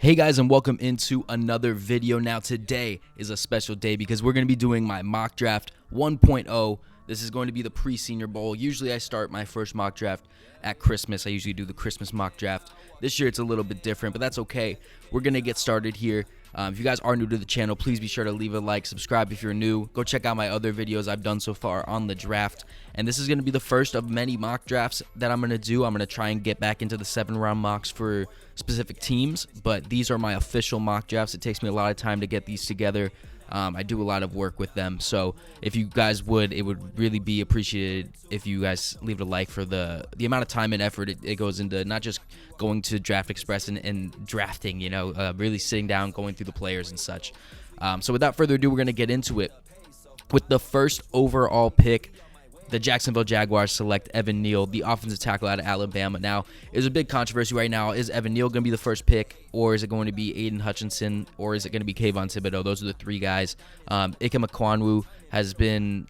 Hey guys, and welcome into another video. Now today is a special day because we're going to be doing my mock draft 1.0. This is going to be the pre-senior bowl. Usually I start my first mock draft at Christmas. I usually do the Christmas mock draft. This year it's a little bit different, but that's okay. We're going to get started here. If you guys are new to the channel, please be sure to leave a like, subscribe if you're new. Go check out my other videos I've done so far on the draft. And this is going to be the first of many mock drafts that I'm going to do. I'm going to try and get back into the 7-round mocks for specific teams, but these are my official mock drafts. It takes me a lot of time to get these together. I do a lot of work with them, so if you guys would, it would really be appreciated if you guys leave a like for the amount of time and effort it goes into not just going to Draft Express and drafting, really sitting down, going through the players and such. So without further ado, we're going to get into it. With the first overall pick, the Jacksonville Jaguars select Evan Neal, the offensive tackle out of Alabama. Now, there's a big controversy right now. Is Evan Neal going to be the first pick, or is it going to be Aiden Hutchinson, or is it going to be Kayvon Thibodeaux? Those are the three guys. Ikem Ekwonu has been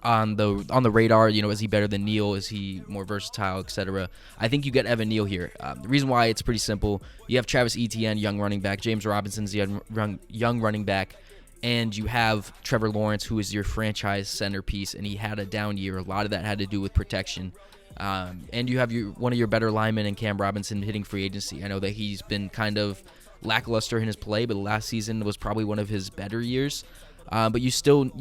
on the radar. Is he better than Neal? Is he more versatile, etc.? I think you get Evan Neal here. The reason why, it's pretty simple. You have Travis Etienne, young running back. James Robinson's the young running back. And you have Trevor Lawrence, who is your franchise centerpiece, and he had a down year. A lot of that had to do with protection. And you have one of your better linemen in Cam Robinson hitting free agency. I know that he's been kind of lackluster in his play, but last season was probably one of his better years. But you still,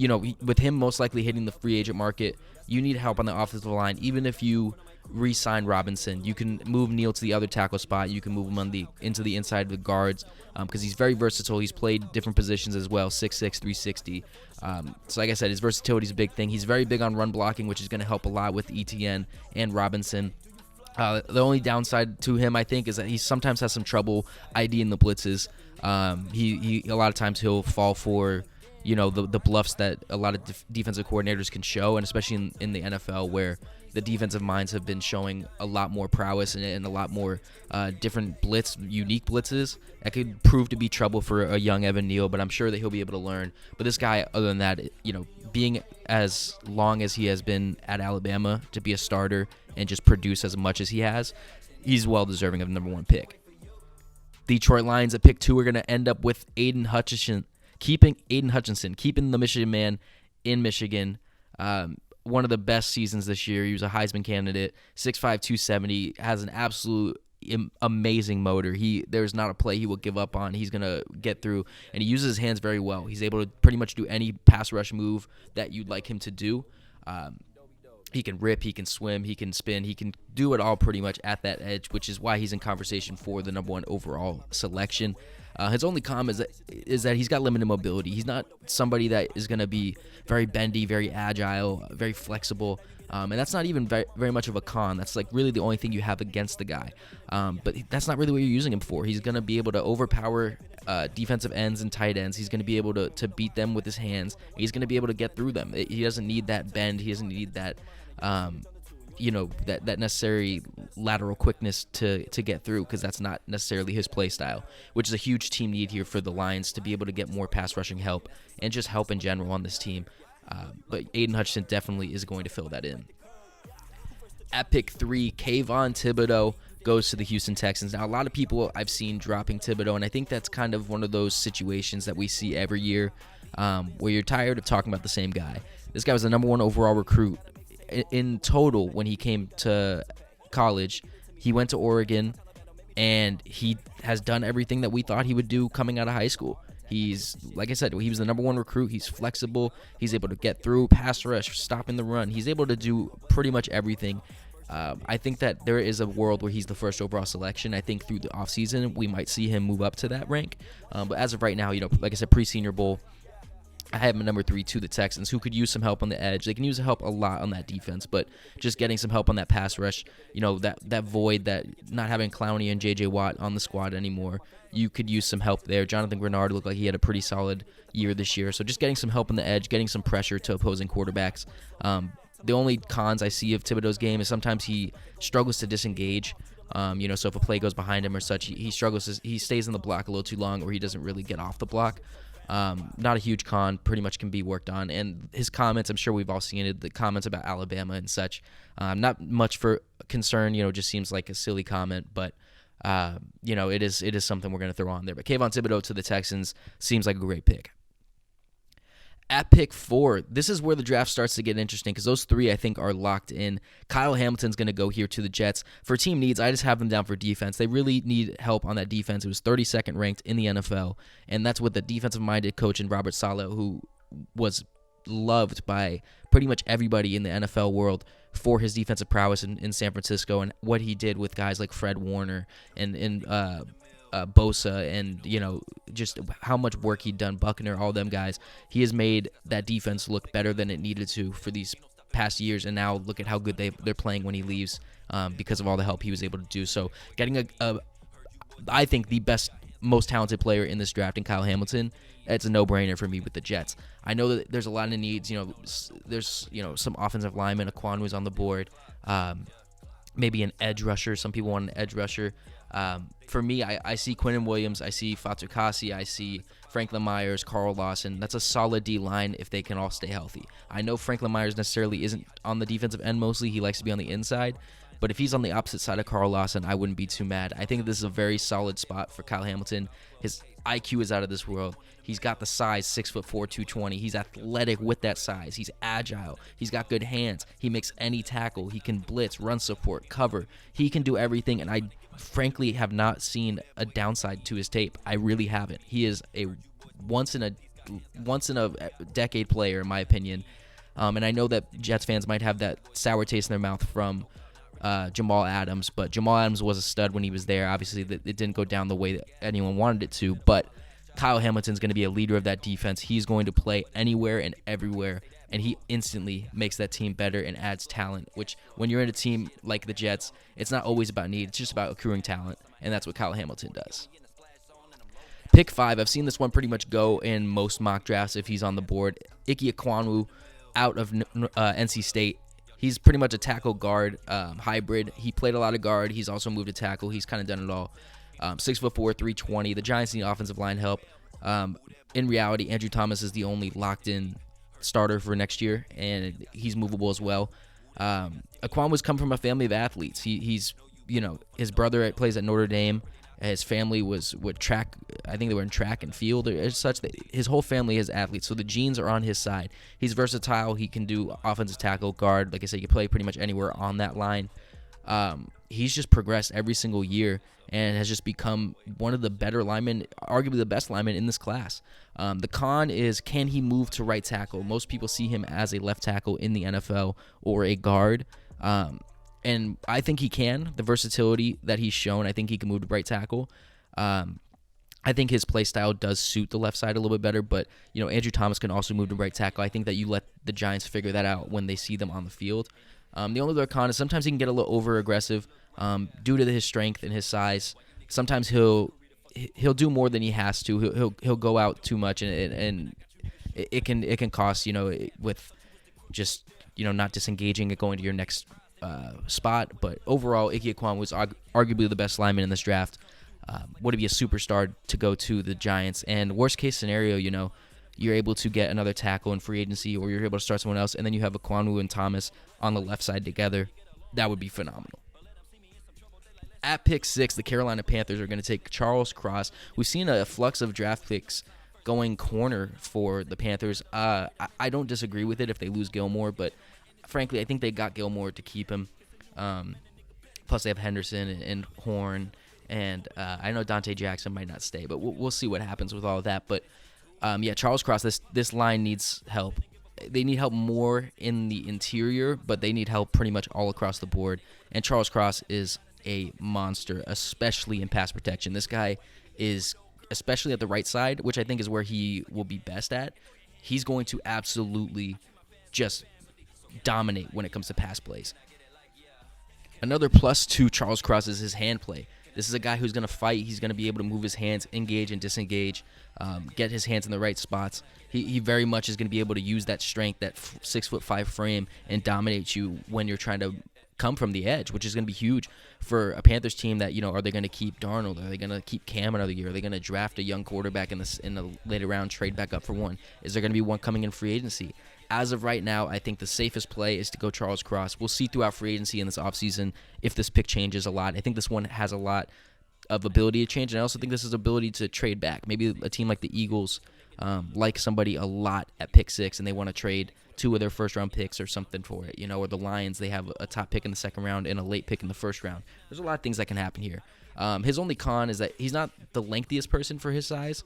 with him most likely hitting the free agent market, you need help on the offensive line. Even if you re-sign Robinson, you can move Neal to the other tackle spot. You can move him into the inside of the guards because he's very versatile. He's played different positions as well, 6'6", 360. So like I said, his versatility is a big thing. He's very big on run blocking, which is going to help a lot with Etienne and Robinson. The only downside to him, I think, is that he sometimes has some trouble IDing the blitzes. He a lot of times he'll fall for the bluffs that a lot of defensive coordinators can show, and especially in the NFL where the defensive minds have been showing a lot more prowess and a lot more different unique blitzes. That could prove to be trouble for a young Evan Neal, but I'm sure that he'll be able to learn. But this guy, other than that, being as long as he has been at Alabama to be a starter and just produce as much as he has, he's well deserving of the number 1 pick. Detroit Lions at pick 2 are going to end up with Aiden Hutchinson, keeping the Michigan man in Michigan. One of the best seasons this year. He was a Heisman candidate, 6'5", 270, has an absolute amazing motor. There's not a play he will give up on. He's going to get through, and he uses his hands very well. He's able to pretty much do any pass rush move that you'd like him to do. He can rip, he can swim, he can spin, he can do it all pretty much at that edge, which is why he's in conversation for the number 1 overall selection. His only con is that he's got limited mobility. He's not somebody that is going to be very bendy, very agile, very flexible, and that's not even very much of a con. That's like really the only thing you have against the guy, but that's not really what you're using him for. He's going to be able to overpower defensive ends and tight ends. He's going to be able to beat them with his hands. He's going to be able to get through them. He doesn't need that bend. He doesn't need that that necessary lateral quickness to get through, because that's not necessarily his play style, which is a huge team need here for the Lions to be able to get more pass rushing help and just help in general on this team. But Aiden Hutchinson definitely is going to fill that in. At pick 3, Kayvon Thibodeaux goes to the Houston Texans. Now, a lot of people I've seen dropping Thibodeaux, and I think that's kind of one of those situations that we see every year where you're tired of talking about the same guy. This guy was the number 1 overall recruit. In total, when he came to college, he went to Oregon, and he has done everything that we thought he would do coming out of high school. He's, like I said, he was the number 1 recruit. He's flexible. He's able to get through, pass rush, stopping the run. He's able to do pretty much everything. I think that there is a world where he's the first overall selection. I think through the offseason, we might see him move up to that rank. But as of right now, like I said, pre-Senior Bowl, I have him at number 3 to the Texans, who could use some help on the edge. They can use help a lot on that defense, but just getting some help on that pass rush, that void, that not having Clowney and J.J. Watt on the squad anymore, you could use some help there. Jonathan Grenard looked like he had a pretty solid year this year, so just getting some help on the edge, getting some pressure to opposing quarterbacks. The only cons I see of Thibodeaux's game is sometimes he struggles to disengage. So if a play goes behind him or such, he struggles. He stays in the block a little too long, or he doesn't really get off the block. Not a huge con, pretty much can be worked on. And his comments, I'm sure we've all seen it, the comments about Alabama and such, not much for concern, just seems like a silly comment, but it is something we're going to throw on there. But Kayvon Thibodeau to the Texans seems like a great pick. At pick 4, this is where the draft starts to get interesting because those 3, I think, are locked in. Kyle Hamilton's going to go here to the Jets. For team needs, I just have them down for defense. They really need help on that defense. It was 32nd ranked in the NFL, and that's with the defensive-minded coach in Robert Saleh, who was loved by pretty much everybody in the NFL world for his defensive prowess in San Francisco and what he did with guys like Fred Warner and Bosa and, just how much work he'd done, Buckner, all them guys. He has made that defense look better than it needed to for these past years, and now look at how good they're playing when he leaves because of all the help he was able to do. So getting I think the best, most talented player in this draft in Kyle Hamilton, it's a no-brainer for me with the Jets. I know that there's a lot of needs. There's some offensive linemen. Aquan was on the board. Maybe an edge rusher. Some people want an edge rusher. For me, I see Quinnen Williams, I see Fatukasi, I see Franklin Myers, Carl Lawson. That's a solid D-line if they can all stay healthy. I know Franklin Myers necessarily isn't on the defensive end mostly. He likes to be on the inside. But if he's on the opposite side of Carl Lawson, I wouldn't be too mad. I think this is a very solid spot for Kyle Hamilton. His IQ is out of this world. He's got the size, 6'4", 220. He's athletic with that size. He's agile. He's got good hands. He makes any tackle. He can blitz, run support, cover. He can do everything, and I frankly have not seen a downside to his tape. I really haven't. He is a once in a decade player, in my opinion. And I know that Jets fans might have that sour taste in their mouth from Jamal Adams, but Jamal Adams was a stud when he was there. Obviously, it didn't go down the way that anyone wanted it to, but Kyle Hamilton's going to be a leader of that defense. He's going to play anywhere and everywhere, and he instantly makes that team better and adds talent, which when you're in a team like the Jets, it's not always about need. It's just about accruing talent, and that's what Kyle Hamilton does. Pick 5, I've seen this one pretty much go in most mock drafts if he's on the board. Ike Ekwonu out of NC State. He's pretty much a tackle guard hybrid. He played a lot of guard. He's also moved to tackle. He's kind of done it all. 6'4", 320. The Giants need offensive line help. In reality, Andrew Thomas is the only locked-in starter for next year, and he's movable as well. Ekwonu come from a family of athletes. He's his brother plays at Notre Dame. His family was with track. I think they were in track and field or such. His whole family is athletes, so the genes are on his side. He's versatile. He can do offensive tackle, guard. Like I said, he can play pretty much anywhere on that line. He's just progressed every single year and has just become one of the better linemen, arguably the best lineman in this class. The con is, can he move to right tackle? Most people see him as a left tackle in the NFL or a guard. And I think he can. The versatility that he's shown, I think he can move to right tackle. I think his play style does suit the left side a little bit better, but Andrew Thomas can also move to right tackle. I think that you let the Giants figure that out when they see them on the field. The only other con is sometimes he can get a little over aggressive due to his strength and his size. Sometimes he'll do more than he has to. He'll go out too much, and it can cost with just not disengaging and going to your next spot. But overall, Ike Ekwonu was arguably the best lineman in this draft. Would it be a superstar to go to the Giants? And worst case scenario, you're able to get another tackle in free agency, or you're able to start someone else, and then you have Ekwonu and Thomas on the left side together. That would be phenomenal. At pick 6, the Carolina Panthers are going to take Charles Cross. We've seen a flux of draft picks going corner for the Panthers. I don't disagree with it if they lose Gilmore, but frankly, I think they got Gilmore to keep him. Plus, they have Henderson and Horn, and I know Dante Jackson might not stay, but we'll see what happens with all of that. But Charles Cross, this line needs help. They need help more in the interior, but they need help pretty much all across the board. And Charles Cross is a monster, especially in pass protection. This guy is, especially at the right side, which I think is where he will be best at, he's going to absolutely just dominate when it comes to pass plays. Another plus to Charles Cross is his hand play. This is a guy who's going to fight. He's going to be able to move his hands, engage and disengage, get his hands in the right spots. He very much is going to be able to use that strength, that 6'5" frame, and dominate you when you're trying to come from the edge, which is going to be huge for a Panthers team that, are they going to keep Darnold? Are they going to keep Cam another year? Are they going to draft a young quarterback in the later round, trade back up for one? Is there going to be one coming in free agency? As of right now, I think the safest play is to go Charles Cross. We'll see throughout free agency in this offseason if this pick changes a lot. I think this one has a lot of ability to change, and I also think this is ability to trade back. Maybe a team like the Eagles like somebody a lot at pick 6, and they want to trade 2 of their first-round picks or something for it, or the Lions, they have a top pick in the second round and a late pick in the first round. There's a lot of things that can happen here. His only con is that he's not the lengthiest person for his size,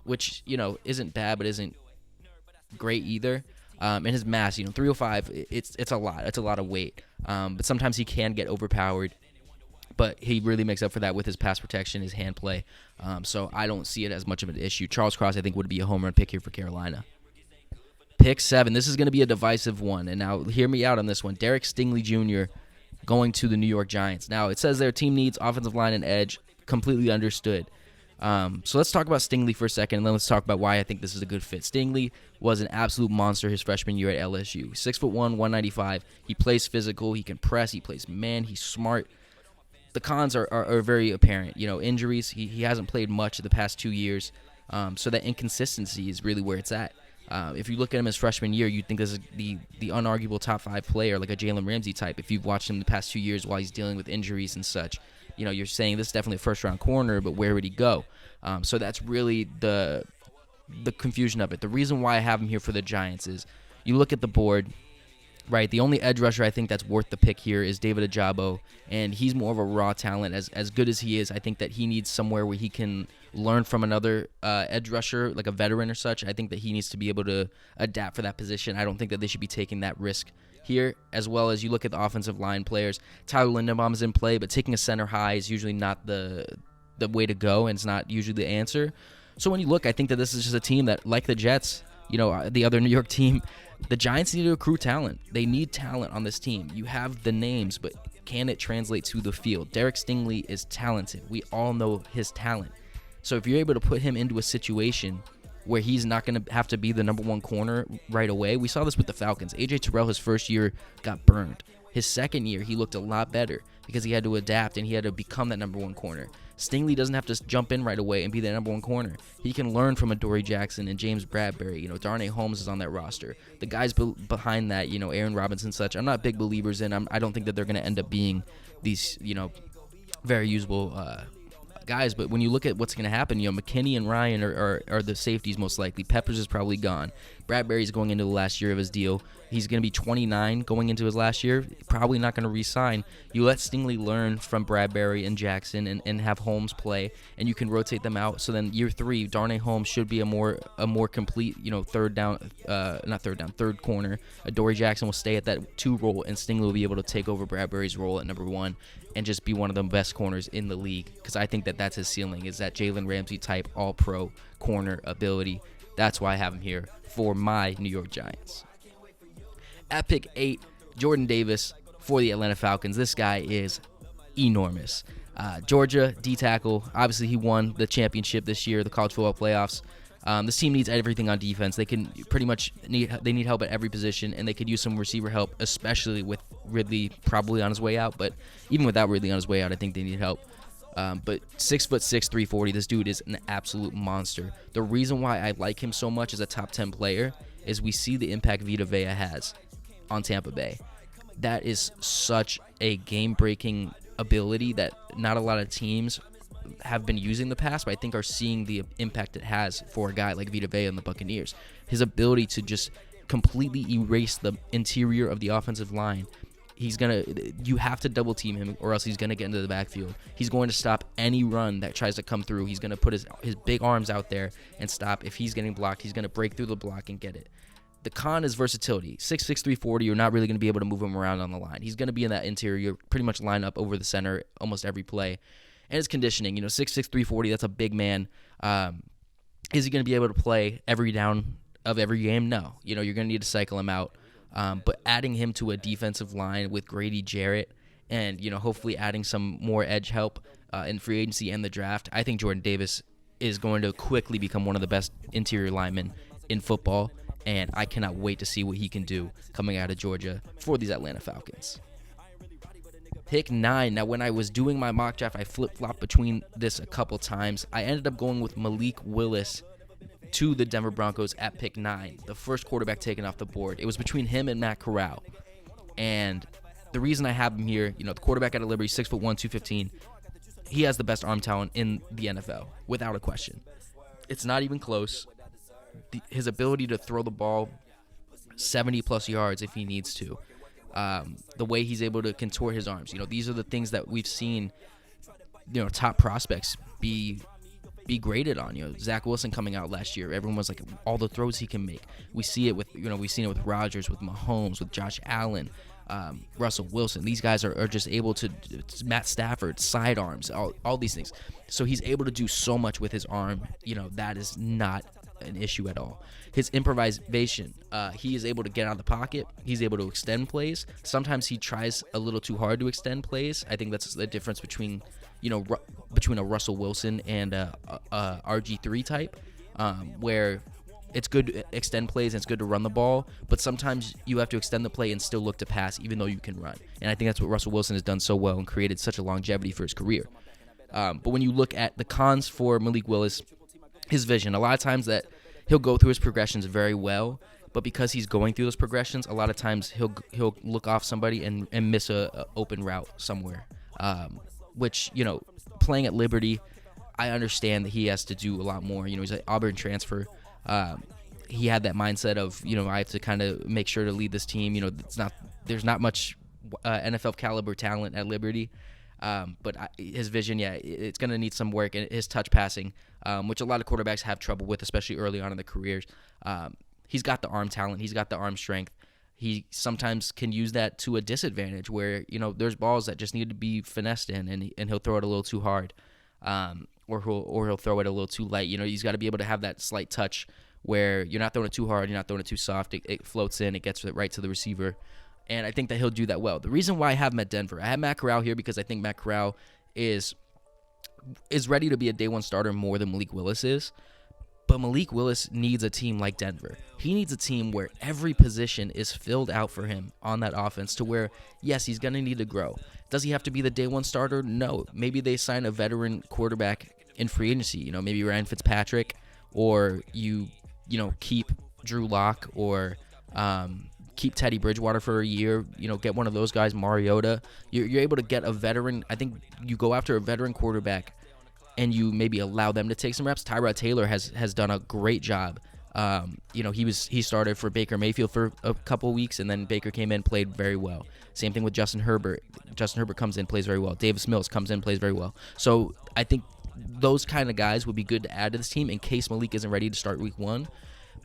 which, isn't bad but isn't great either. And his mass, 305, it's a lot. It's a lot of weight. But sometimes he can get overpowered. But he really makes up for that with his pass protection, his hand play. So I don't see it as much of an issue. Charles Cross, I think, would be a home run pick here for Carolina. Pick 7. This is going to be a divisive one. And now hear me out on this one. Derek Stingley Jr. going to the New York Giants. Now, it says their team needs offensive line and edge. Completely understood. So let's talk about Stingley for a second, and then let's talk about why I think this is a good fit. Stingley was an absolute monster his freshman year at LSU. 6'1", 195. He plays physical. He can press. He plays man. He's smart. The cons are very apparent. Injuries. He hasn't played much the past 2 years. So that inconsistency is really where it's at. If you look at him his freshman year, you'd think this is the unarguable top 5 player, like a Jalen Ramsey type. If you've watched him the past 2 years while he's dealing with injuries and such, you're saying this is definitely a first-round corner, but where would he go? So that's really the confusion of it. The reason why I have him here for the Giants is you look at the board, right? The only edge rusher I think that's worth the pick here is David Ajabo, and he's more of a raw talent. As good as he is, I think that he needs somewhere where he can learn from another edge rusher, like a veteran or such. I think that he needs to be able to adapt for that position. I don't think that they should be taking that risk here, as well as you look at the offensive line players. Tyler Linderbaum is in play, but taking a center high is usually not the way to go, and it's not usually the answer. So when you look, I think that this is just a team that, like the Jets, the other New York team, the Giants need to accrue talent. They need talent on this team. You have the names, but can it translate to the field? Derek Stingley is talented. We all know his talent. So if you're able to put him into a situation where he's not going to have to be the number 1 corner right away. We saw this with the Falcons. A.J. Terrell, his first year, got burned. His second year, he looked a lot better because he had to adapt and he had to become that number 1 corner. Stingley doesn't have to jump in right away and be the number 1 corner. He can learn from a Dory Jackson and James Bradbury. Darnay Holmes is on that roster. The guys behind that, Aaron Robinson and such, I'm not big believers in. I don't think that they're going to end up being these, very usable guys, but when you look at what's going to happen, McKinney and Ryan are the safeties most likely. Peppers is probably gone. Bradbury's going into the last year of his deal. He's going to be 29 going into his last year. Probably not going to re-sign. You let Stingley learn from Bradbury and Jackson and have Holmes play, and you can rotate them out. So then year 3, Darnay Holmes should be a more complete, third corner. Dory Jackson will stay at that 2 role, and Stingley will be able to take over Bradbury's role at number 1 and just be one of the best corners in the league, because I think that that's his ceiling, is that Jalen Ramsey type all-pro corner ability. That's why I have him here for my New York Giants. At pick 8, Jordan Davis for the Atlanta Falcons. This guy is enormous. Georgia D-tackle. Obviously, he won the championship this year, the college football playoffs. This team needs everything on defense. They can pretty much need help at every position, and they could use some receiver help, especially with Ridley probably on his way out. But even without Ridley on his way out, I think they need help. But 6'6", 340, this dude is an absolute monster. The reason why I like him so much as a top 10 player is we see the impact Vita Vea has on Tampa Bay. That is such a game-breaking ability that not a lot of teams have been using in the past, but I think are seeing the impact it has for a guy like Vita Vea and the Buccaneers. His ability to just completely erase the interior of the offensive line. You have to double team him or else he's going to get into the backfield. He's going to stop any run that tries to come through. He's going to put his big arms out there and stop. If he's getting blocked, he's going to break through the block and get it. The con is versatility. 6'6", 340, you're not really going to be able to move him around on the line. He's going to be in that interior, pretty much line up over the center almost every play. And his conditioning, 6'6", 340, that's a big man. Is he going to be able to play every down of every game? No. You're going to need to cycle him out. But adding him to a defensive line with Grady Jarrett and, hopefully adding some more edge help in free agency and the draft, I think Jordan Davis is going to quickly become one of the best interior linemen in football, and I cannot wait to see what he can do coming out of Georgia for these Atlanta Falcons. Pick 9. Now, when I was doing my mock draft, I flip-flopped between this a couple times. I ended up going with Malik Willis to the Denver Broncos at pick 9, the first quarterback taken off the board. It was between him and Matt Corral. And the reason I have him here, the quarterback out of Liberty, 6'1", 215, he has the best arm talent in the NFL, without a question. It's not even close. His ability to throw the ball 70-plus yards if he needs to. The way he's able to contort his arms. These are the things that we've seen, top prospects be graded on. Zach Wilson coming out last year, everyone was like, all the throws he can make. We see it with, we've seen it with Rodgers, with Mahomes, with Josh Allen, Russell Wilson. These guys are just able to, Matt Stafford, sidearms, all these things. So he's able to do so much with his arm. That is not an issue at all. His improvisation, he is able to get out of the pocket. He's able to extend plays. Sometimes he tries a little too hard to extend plays. I think that's the difference between a Russell Wilson and a RG3 type, where it's good to extend plays and it's good to run the ball, but sometimes you have to extend the play and still look to pass even though you can run. And I think that's what Russell Wilson has done so well and created such a longevity for his career. But when you look at the cons for Malik Willis, his vision, a lot of times that he'll go through his progressions very well, but because he's going through those progressions, a lot of times he'll look off somebody and miss a open route somewhere. Which, playing at Liberty, I understand that he has to do a lot more. He's an Auburn transfer. He had that mindset of, I have to kind of make sure to lead this team. There's not much NFL caliber talent at Liberty. But his vision, it's going to need some work. And his touch passing, which a lot of quarterbacks have trouble with, especially early on in their careers. He's got the arm talent. He's got the arm strength. He sometimes can use that to a disadvantage where, there's balls that just need to be finessed in, and he'll throw it a little too hard, or he'll throw it a little too light. He's got to be able to have that slight touch where you're not throwing it too hard, you're not throwing it too soft. It floats in, it gets it right to the receiver, and I think that he'll do that well. The reason why I have him at Denver, I have Matt Corral here because I think Matt Corral is ready to be a day one starter more than Malik Willis is. But Malik Willis needs a team like Denver. He needs a team where every position is filled out for him on that offense to where, yes, he's going to need to grow. Does he have to be the day one starter? No. Maybe they sign a veteran quarterback in free agency. Maybe Ryan Fitzpatrick, or you keep Drew Lock, or keep Teddy Bridgewater for a year. Get one of those guys, Mariota. You're able to get a veteran. I think you go after a veteran quarterback and you maybe allow them to take some reps. Tyrod Taylor has done a great job. He started for Baker Mayfield for a couple of weeks, and then Baker came in, played very well. Same thing with Justin Herbert. Justin Herbert comes in, plays very well. Davis Mills comes in, plays very well. So I think those kind of guys would be good to add to this team in case Malik isn't ready to start week one.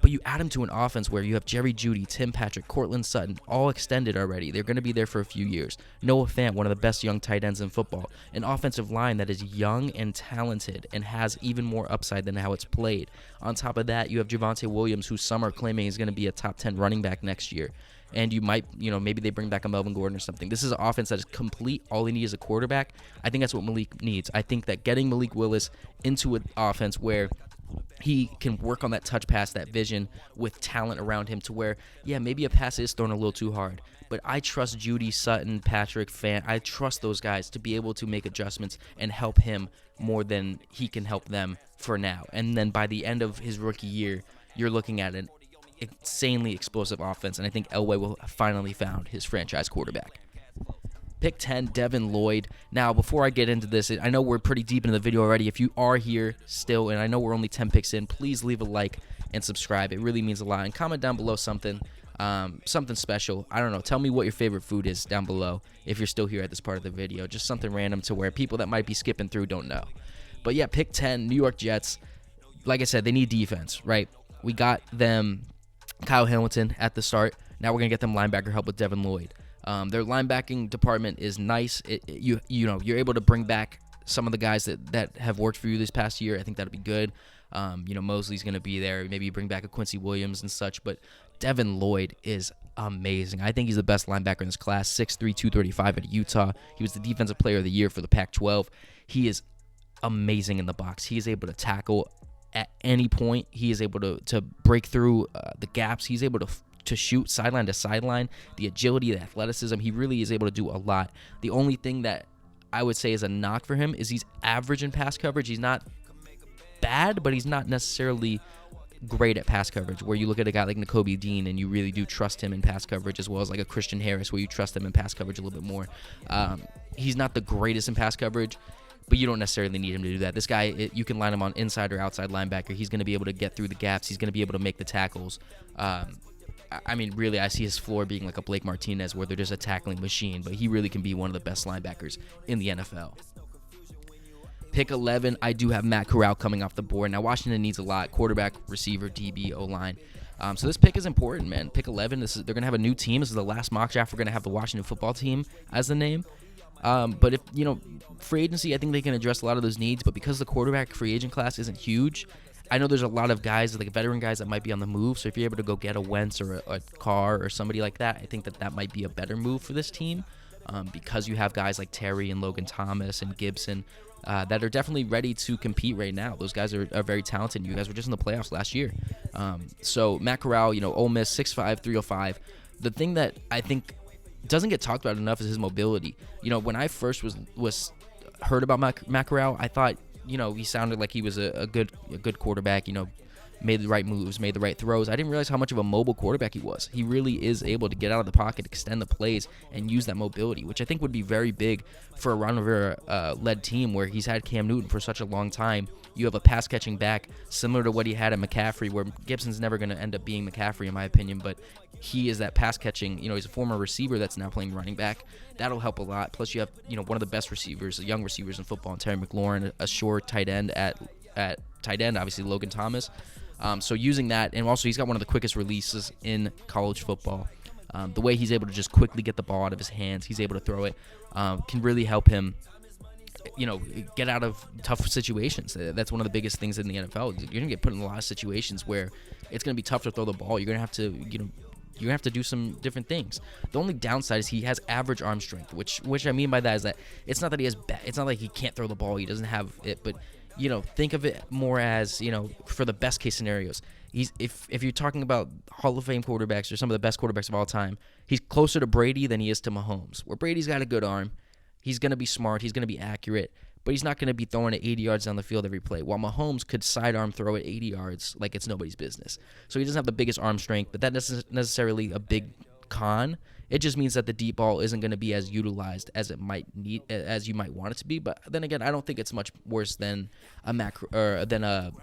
But you add him to an offense where you have Jerry Jeudy, Tim Patrick, Cortland Sutton, all extended already. They're going to be there for a few years. Noah Fant, one of the best young tight ends in football. An offensive line that is young and talented and has even more upside than how it's played. On top of that, you have Javonte Williams, who some are claiming is going to be a top 10 running back next year. And you might, maybe they bring back a Melvin Gordon or something. This is an offense that is complete. All he needs is a quarterback. I think that's what Malik needs. I think that getting Malik Willis into an offense where he can work on that touch pass, that vision, with talent around him to where, maybe a pass is thrown a little too hard. But I trust Jeudy, Sutton, Patrick, Fant. I trust those guys to be able to make adjustments and help him more than he can help them for now. And then by the end of his rookie year, you're looking at an insanely explosive offense. And I think Elway will have finally found his franchise quarterback. Pick 10, Devin Lloyd. Now, before I get into this, I know we're pretty deep into the video already. If you are here still, and I know we're only 10 picks in, please leave a like and subscribe. It really means a lot. And comment down below something special. I don't know. Tell me what your favorite food is down below if you're still here at this part of the video. Just something random to where people that might be skipping through don't know. But yeah, pick 10, New York Jets. Like I said, they need defense, right? We got them Kyle Hamilton at the start. Now we're going to get them linebacker help with Devin Lloyd. Their linebacking department is nice. You're able to bring back some of the guys that have worked for you this past year. I think that'll be good. Mosley's going to be there. Maybe you bring back a Quincy Williams and such. But Devin Lloyd is amazing. I think he's the best linebacker in this class. 6'3", 235 at Utah. He was the defensive player of the year for the Pac-12. He is amazing in the box. He is able to tackle at any point. He is able to break through the gaps. He's able to shoot sideline to sideline, the agility, the athleticism. He really is able to do a lot. The only thing that I would say is a knock for him is he's average in pass coverage. He's not bad, but he's not necessarily great at pass coverage, where you look at a guy like Nakobe Dean and you really do trust him in pass coverage, as well as like a Christian Harris, where you trust him in pass coverage a little bit more. He's not the greatest in pass coverage. but you don't necessarily need him to do that. This guy, you can line him on inside or outside linebacker. He's going to be able to get through the gaps. He's going to be able to make the tackles. I mean, really, I see his floor being like a Blake Martinez where they're just a tackling machine, but he really can be one of the best linebackers in the NFL. Pick 11, I do have Matt Corral coming off the board. Now, Washington needs a lot: quarterback, receiver, DB, O-line. So this pick is important, man. Pick 11, they're going to have a new team. This is the last mock draft. We're going to have the Washington football team as the name. But if, free agency, I think they can address a lot of those needs. But because the quarterback free agent class isn't huge, I know there's a lot of guys, like veteran guys, that might be on the move. So if you're able to go get a Wentz or a Carr or somebody like that, I think that might be a better move for this team, because you have guys like Terry and Logan Thomas and Gibson that are definitely ready to compete right now. Those guys are very talented. You guys were just in the playoffs last year. So Matt Corral, Ole Miss, 6'5", 305. The thing that I think doesn't get talked about enough is his mobility. When I first was heard about Matt Corral, I thought, he sounded like he was a good quarterback, made the right moves, made the right throws. I didn't realize how much of a mobile quarterback he was. He really is able to get out of the pocket, extend the plays, and use that mobility, which I think would be very big for a Ron Rivera-led team where he's had Cam Newton for such a long time. You have a pass-catching back similar to what he had at McCaffrey, where Gibson's never going to end up being McCaffrey, in my opinion, but he is that pass-catching. He's a former receiver that's now playing running back. That'll help a lot. Plus, you have, one of the best receivers, young receivers in football, Terry McLaurin, a short tight end at tight end, obviously Logan Thomas. So using that, and also he's got one of the quickest releases in college football. The way he's able to just quickly get the ball out of his hands, he's able to throw it, can really help him, get out of tough situations. That's one of the biggest things in the NFL. You're going to get put in a lot of situations where it's going to be tough to throw the ball. You're going to have to, you're going to have to do some different things. The only downside is he has average arm strength, which I mean by that is that it's not that he has it's not like he can't throw the ball. He doesn't have it, but think of it more as, for the best case scenarios. If you're talking about Hall of Fame quarterbacks or some of the best quarterbacks of all time, he's closer to Brady than he is to Mahomes. Where Brady's got a good arm, he's going to be smart, he's going to be accurate, but he's not going to be throwing it 80 yards down the field every play. While Mahomes could sidearm throw it 80 yards like it's nobody's business. So he doesn't have the biggest arm strength, but that isn't necessarily a big con. It just means that the deep ball isn't going to be as utilized as you might want it to be. But then again, I don't think it's much worse than a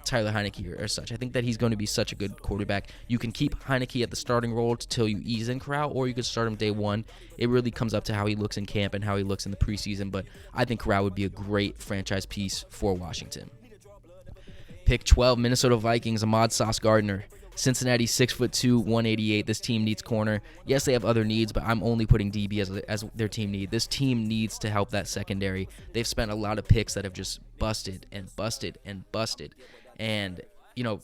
Tyler Heineke or such. I think that he's going to be such a good quarterback. You can keep Heineke at the starting role until you ease in Corral, or you could start him day one. It really comes up to how he looks in camp and how he looks in the preseason. But I think Corral would be a great franchise piece for Washington. Pick 12, Minnesota Vikings, Ahmad Sauce Gardner. Cincinnati, 6'2", 188. This team needs corner. Yes, they have other needs, but I'm only putting DB as their team need. This team needs to help that secondary. They've spent a lot of picks that have just busted and busted and busted. And,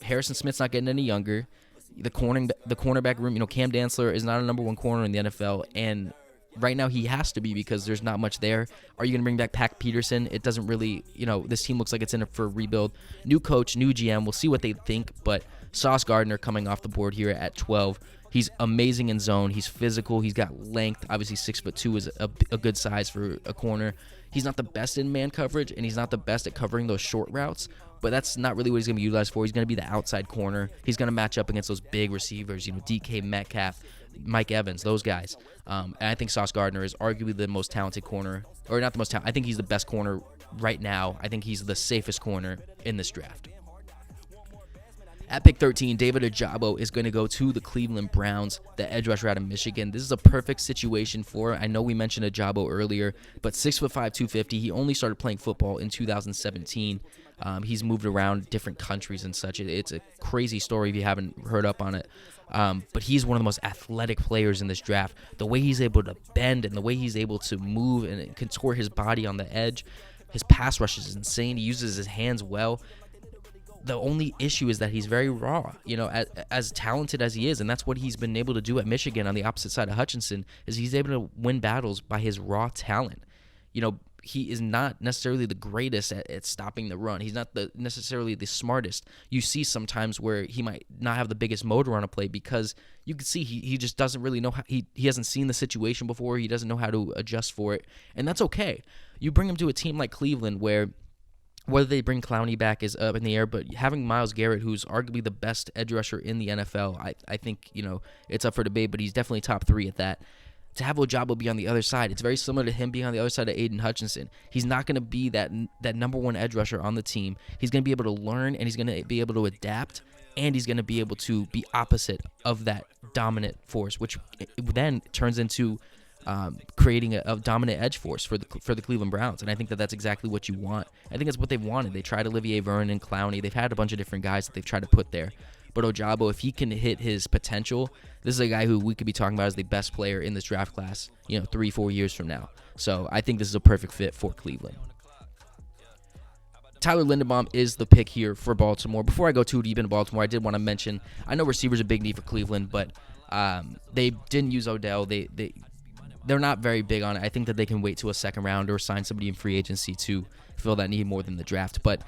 Harrison Smith's not getting any younger. The cornerback room, Cam Dantzler is not a number one corner in the NFL, and right now he has to be because there's not much there. Are you going to bring back Pac Peterson? It doesn't really, this team looks like it's in it for a rebuild. New coach, new GM. We'll see what they think, but Sauce Gardner coming off the board here at 12. He's amazing in zone. He's physical. He's got length. Obviously, 6'2" is a good size for a corner. He's not the best in man coverage, and he's not the best at covering those short routes, but that's not really what he's going to be utilized for. He's going to be the outside corner. He's going to match up against those big receivers, DK Metcalf, Mike Evans, those guys. And I think Sauce Gardner is arguably the most talented corner, or not the most talented. I think he's the best corner right now. I think he's the safest corner in this draft. At pick 13, David Ojabo is going to go to the Cleveland Browns, the edge rusher out of Michigan. This is a perfect situation for him. I know we mentioned Ojabo earlier, but 6'5", 250. He only started playing football in 2017. He's moved around different countries and such. It's a crazy story if you haven't heard up on it. But he's one of the most athletic players in this draft. The way he's able to bend and the way he's able to move and contort his body on the edge, his pass rush is insane. He uses his hands well. The only issue is that he's very raw, as talented as he is, and that's what he's been able to do at Michigan on the opposite side of Hutchinson, is he's able to win battles by his raw talent. He is not necessarily the greatest at stopping the run. He's not necessarily the smartest. You see sometimes where he might not have the biggest motor on a play because you can see he just doesn't really know how, he hasn't seen the situation before. He doesn't know how to adjust for it, and that's okay. You bring him to a team like Cleveland where whether they bring Clowney back is up in the air, but having Myles Garrett, who's arguably the best edge rusher in the NFL, I think, it's up for debate, but he's definitely top 3 at that. to have Ojabo be on the other side, it's very similar to him being on the other side of Aiden Hutchinson. He's not going to be that number one edge rusher on the team. He's going to be able to learn, and he's going to be able to adapt, and he's going to be able to be opposite of that dominant force, which then turns into creating a dominant edge force for the Cleveland Browns. And I think that's exactly what you want. I think that's what they've wanted. They tried Olivier Vernon, Clowney. They've had a bunch of different guys that they've tried to put there. But Ojabo, if he can hit his potential, this is a guy who we could be talking about as the best player in this draft class, 3-4 years from now. So I think this is a perfect fit for Cleveland. Tyler Linderbaum is the pick here for Baltimore. Before I go too deep into Baltimore, I did want to mention, I know receivers are a big need for Cleveland, but they didn't use Odell. They're not very big on it. I think that they can wait to a second round or sign somebody in free agency to fill that need more than the draft. But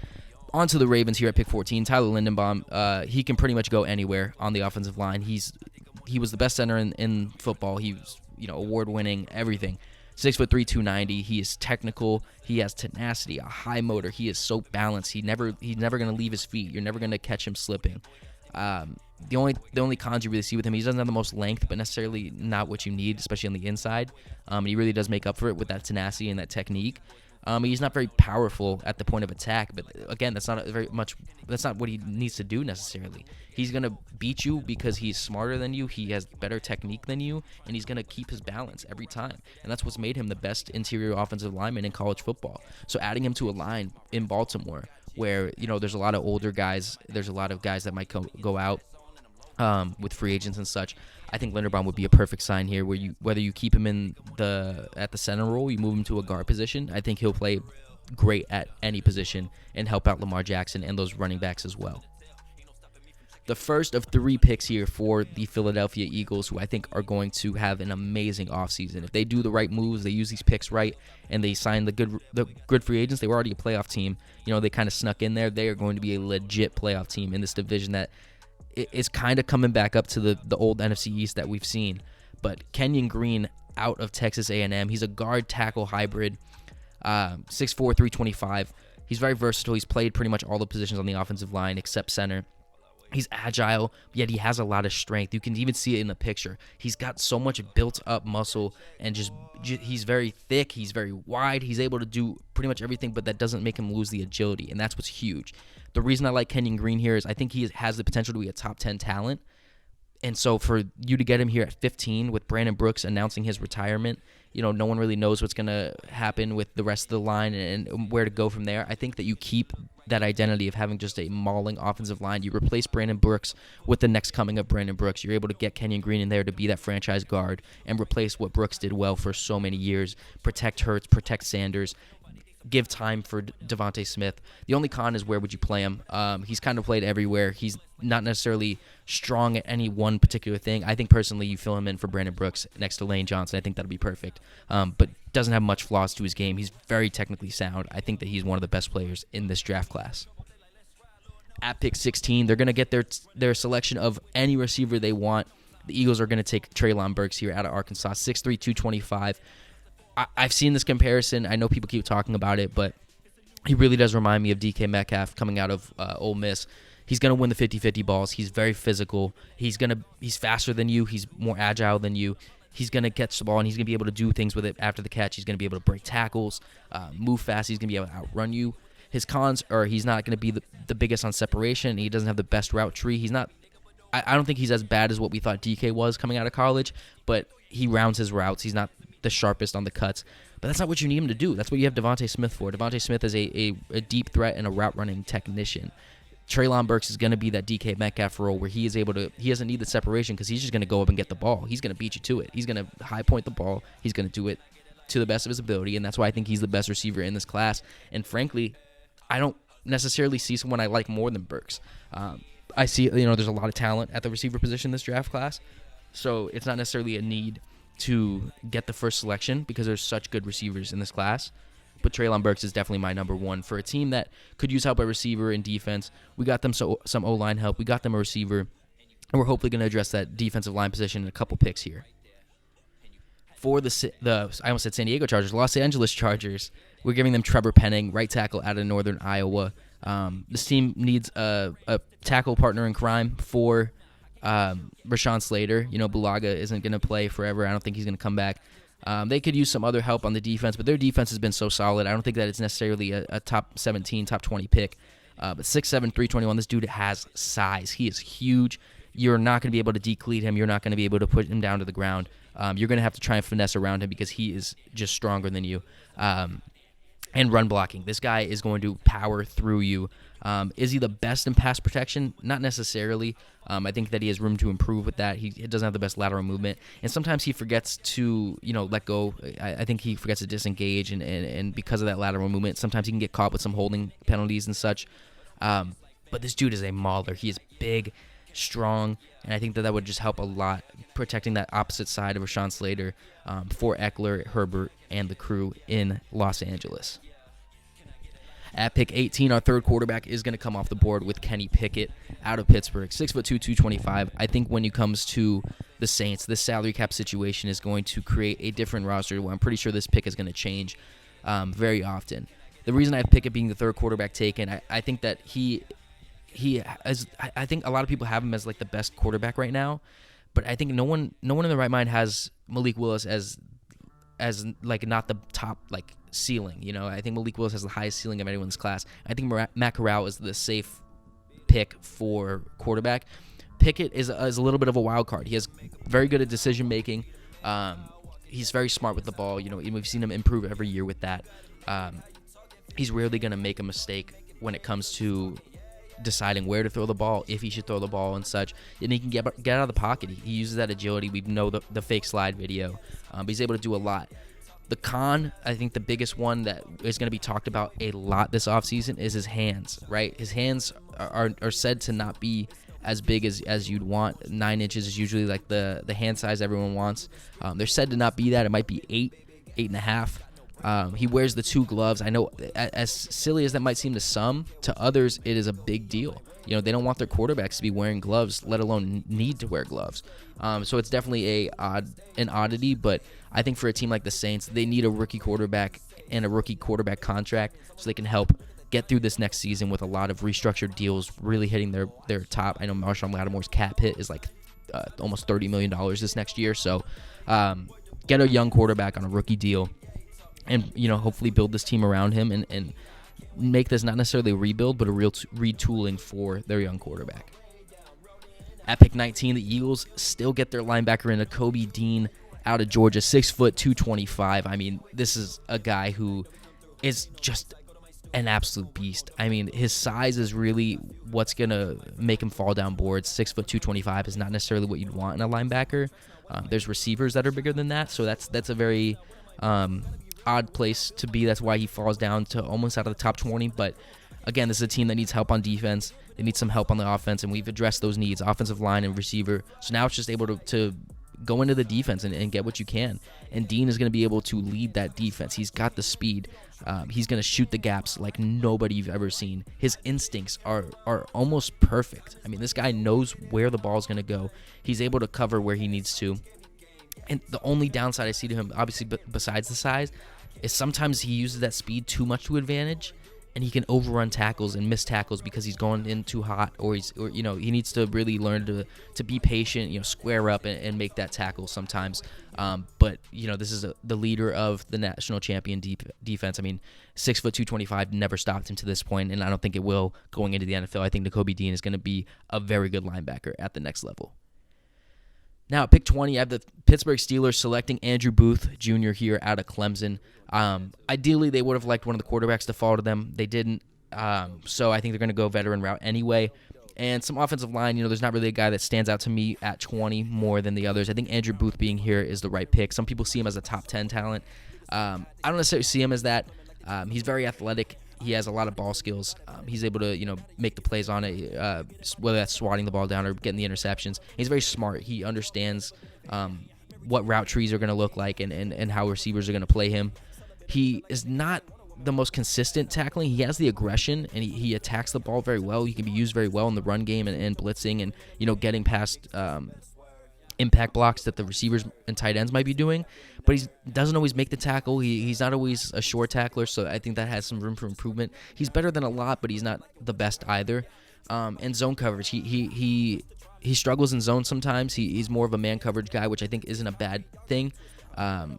on to the Ravens here at pick 14. Tyler Linderbaum, he can pretty much go anywhere on the offensive line. He was the best center in football. He was award-winning, everything. 6'3", 290. He is technical. He has tenacity, a high motor. He is so balanced. He's never going to leave his feet. You're never going to catch him slipping. The only cons you really see with him, he doesn't have the most length, but necessarily not what you need, especially on the inside. He really does make up for it with that tenacity and that technique. He's not very powerful at the point of attack, but again, that's not what he needs to do necessarily. He's gonna beat you because he's smarter than you, he has better technique than you, and he's gonna keep his balance every time. And that's what's made him the best interior offensive lineman in college football. So adding him to a line in Baltimore, where there's a lot of older guys, there's a lot of guys that might go out with free agents and such. I think Linderbaum would be a perfect sign here, whether you keep him at the center role, you move him to a guard position. I think he'll play great at any position and help out Lamar Jackson and those running backs as well. The first of 3 picks here for the Philadelphia Eagles, who I think are going to have an amazing offseason. If they do the right moves, they use these picks right, and they sign the good free agents, they were already a playoff team. They kind of snuck in there. They are going to be a legit playoff team in this division that is kind of coming back up to the old NFC East that we've seen. But Kenyon Green out of Texas A&M, he's a guard tackle hybrid, 6'4", 325. He's very versatile. He's played pretty much all the positions on the offensive line except center. He's agile, yet he has a lot of strength. You can even see it in the picture. He's got so much built-up muscle, and he's very thick. He's very wide. He's able to do pretty much everything, but that doesn't make him lose the agility, and that's what's huge. The reason I like Kenyon Green here is I think he has the potential to be a top 10 talent, and so for you to get him here at 15 with Brandon Brooks announcing his retirement, no one really knows what's going to happen with the rest of the line and where to go from there. I think that you keep that identity of having just a mauling offensive line. You replace Brandon Brooks with the next coming of Brandon Brooks. You're able to get Kenyon Green in there to be that franchise guard and replace what Brooks did well for so many years. Protect Hurts, protect Sanders, give time for Devontae Smith. The only con is where would you play him? He's kind of played everywhere. He's not necessarily strong at any one particular thing. I think personally you fill him in for Brandon Brooks next to Lane Johnson. I think that'll be perfect. But doesn't have much flaws to his game. He's very technically sound. I think that he's one of the best players in this draft class. At pick 16, they're going to get their selection of any receiver they want. The Eagles are going to take Treylon Burks here out of Arkansas, 6'3", 225. I've seen this comparison. I know people keep talking about it, but he really does remind me of DK Metcalf coming out of Ole Miss. He's going to win the 50-50 balls. He's very physical. He's faster than you. He's more agile than you. He's going to catch the ball, and he's going to be able to do things with it after the catch. He's going to be able to break tackles, move fast. He's going to be able to outrun you. His cons are he's not going to be the biggest on separation. He doesn't have the best route tree. He's not. I don't think he's as bad as what we thought DK was coming out of college, but he rounds his routes. He's not the sharpest on the cuts, but that's not what you need him to do. That's what you have Devontae Smith for. Devontae Smith is a deep threat and a route running technician. Treylon Burks is going to be that DK Metcalf role where he doesn't need the separation because he's just going to go up and get the ball. He's going to beat you to it. He's going to high point the ball. He's going to do it to the best of his ability, and that's why I think he's the best receiver in this class. And frankly, I don't necessarily see someone I like more than Burks. I see, there's a lot of talent at the receiver position in this draft class, so it's not necessarily a need to get the first selection because there's such good receivers in this class. But Treylon Burks is definitely my number one for a team that could use help at receiver and defense. We got them some O-line help. We got them a receiver, and we're hopefully going to address that defensive line position in a couple picks here. For the I almost said San Diego Chargers, Los Angeles Chargers, we're giving them Trevor Penning, right tackle out of Northern Iowa. This team needs a tackle partner in crime for Rashawn Slater. Bulaga isn't going to play forever. I don't think he's going to come back. They could use some other help on the defense, but their defense has been so solid. I don't think that it's necessarily a top 17, top 20 pick. But 6'7", 321, this dude has size. He is huge. You're not going to be able to decleat him. You're not going to be able to put him down to the ground. You're going to have to try and finesse around him because he is just stronger than you. And run blocking. This guy is going to power through you. Is he the best in pass protection? Not necessarily. I think that he has room to improve with that. He doesn't have the best lateral movement. And sometimes he forgets to, let go. I think he forgets to disengage. And because of that lateral movement, sometimes he can get caught with some holding penalties and such. But this dude is a mauler. He is big, strong, and I think that would just help a lot protecting that opposite side of Rashawn Slater for Eckler, Herbert, and the crew in Los Angeles. At pick 18, our third quarterback is going to come off the board with Kenny Pickett out of Pittsburgh, 6'2", 225. I think when it comes to the Saints, this salary cap situation is going to create a different roster where I'm pretty sure this pick is going to change very often. The reason I have Pickett being the third quarterback taken, I think that he I think a lot of people have him as like the best quarterback right now, but I think no one in their right mind has Malik Willis as like not the top like ceiling. I think Malik Willis has the highest ceiling of anyone in this class. I think Matt Corral is the safe pick for quarterback. Pickett is a little bit of a wild card. He has very good at decision making. He's very smart with the ball. We've seen him improve every year with that. He's rarely going to make a mistake when it comes to deciding where to throw the ball, if he should throw the ball and such. And he can get out of the pocket. He uses that agility. We know the fake slide video. But he's able to do a lot. The con, I think the biggest one that is going to be talked about a lot this offseason is his hands, right? His hands are said to not be as big as you'd want. 9 inches is usually like the hand size everyone wants. They're said to not be that. It might be 8.5. He wears the 2 gloves. I know, as silly as that might seem to some, to others it is a big deal. They don't want their quarterbacks to be wearing gloves, let alone need to wear gloves. So it's definitely an oddity, but I think for a team like the Saints, they need a rookie quarterback and a rookie quarterback contract so they can help get through this next season with a lot of restructured deals really hitting their top. I know Marshawn Lattimore's cap hit is like almost $30 million this next year. So get a young quarterback on a rookie deal and, hopefully build this team around him and make this not necessarily a rebuild, but a real retooling for their young quarterback. At pick 19, the Eagles still get their linebacker in Dobey Dobe out of Georgia, 6', 225. I mean, this is a guy who is just an absolute beast. I mean, his size is really what's going to make him fall down boards. 6', 225 is not necessarily what you'd want in a linebacker. There's receivers that are bigger than that, so that's a very odd place to be. That's why he falls down to almost out of the top 20. But again, this is a team that needs help on defense. They need some help on the offense, and we've addressed those needs, offensive line and receiver. So now it's just able to go into the defense and get what you can. And Dean is going to be able to lead that defense. He's got the speed. He's going to shoot the gaps like nobody you've ever seen. His instincts are almost perfect. I mean, this guy knows where the ball is going to go. He's able to cover where he needs to. And the only downside I see to him, obviously besides the size, is sometimes he uses that speed too much to advantage, and he can overrun tackles and miss tackles because he's going in too hot, or he needs to really learn to be patient, square up and make that tackle sometimes. But this is the leader of the national champion defense. I mean, 6', 225 never stopped him to this point, and I don't think it will going into the NFL. I think Dobey Dobe is going to be a very good linebacker at the next level. Now, at pick 20, I have the Pittsburgh Steelers selecting Andrew Booth Jr. here out of Clemson. Ideally, they would have liked one of the quarterbacks to fall to them. They didn't, so I think they're going to go veteran route anyway. And some offensive line, there's not really a guy that stands out to me at 20 more than the others. I think Andrew Booth being here is the right pick. Some people see him as a top 10 talent. I don't necessarily see him as that. He's very athletic. He has a lot of ball skills. He's able to, make the plays on it, whether that's swatting the ball down or getting the interceptions. He's very smart. He understands what route trees are going to look like and how receivers are going to play him. He is not the most consistent tackling. He has the aggression, and he attacks the ball very well. He can be used very well in the run game and blitzing and, getting past impact blocks that the receivers and tight ends might be doing, but he doesn't always make the tackle. He's not always a short tackler, so I think that has some room for improvement. He's better than a lot, but he's not the best either. And zone coverage, he he struggles in zone sometimes. He's more of a man coverage guy, which I think isn't a bad thing. The